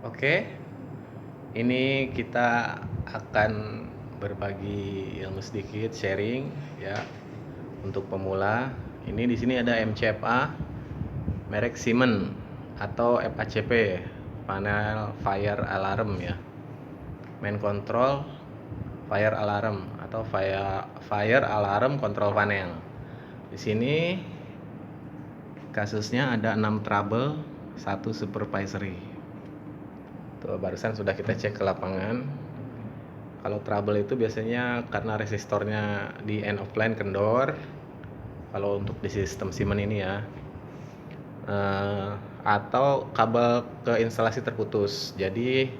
Oke, ini kita akan berbagi ilmu sedikit, sharing ya untuk pemula. Ini di sini ada MCFA merek Siemens atau FACP, panel fire alarm ya. Main control fire alarm atau fire alarm control panel. Di sini kasusnya ada 6 trouble, 1 supervisory. Tuh, barusan sudah kita cek ke lapangan. Kalau trouble itu biasanya karena resistornya di end of line kendor. Kalau untuk di sistem Siemens ini ya, atau kabel ke instalasi terputus. Jadi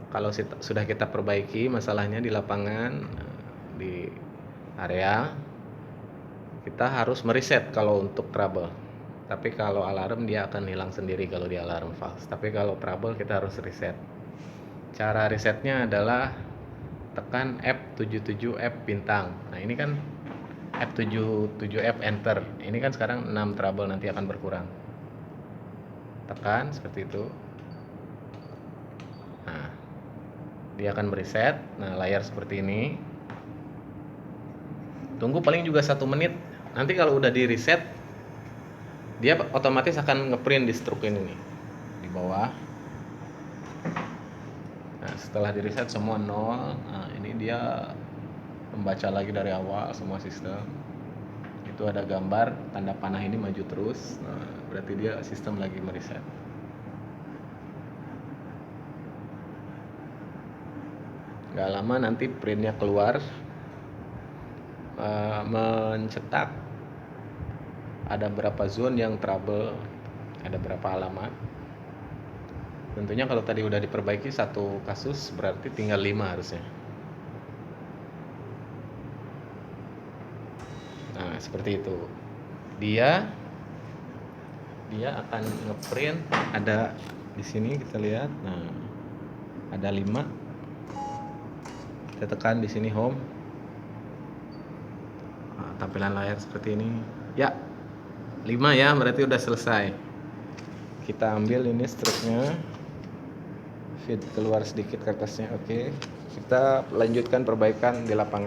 kalau sudah kita perbaiki masalahnya di lapangan, di area, kita harus mereset kalau untuk trouble. Tapi kalau alarm dia akan hilang sendiri kalau di alarm false. Tapi kalau trouble kita harus reset. Cara resetnya adalah tekan F77F bintang. Nah, ini kan F77F enter. Ini kan sekarang 6 trouble, nanti akan berkurang. Tekan seperti itu. Nah, dia akan mereset. Nah, layar seperti ini. Tunggu paling juga 1 menit. Nanti kalau udah di reset, dia otomatis akan ngeprint di struk ini nih, di bawah. Nah, setelah di reset semua 0. Nah, ini dia membaca lagi dari awal semua sistem. Itu ada gambar tanda panah ini maju terus. Nah, berarti dia sistem lagi mereset. Gak lama nanti printnya keluar, mencetak ada berapa zone yang trouble, ada berapa alamat. Tentunya kalau tadi udah diperbaiki 1 kasus, berarti tinggal 5 harusnya. Nah, seperti itu. Dia akan ngeprint, ada di sini kita lihat. Nah, ada 5. Kita tekan di sini home. Nah, tampilan layar seperti ini. Ya, 5 ya, berarti udah selesai. Kita ambil ini struknya, feed keluar sedikit kertasnya. Oke, kita lanjutkan perbaikan di lapangan.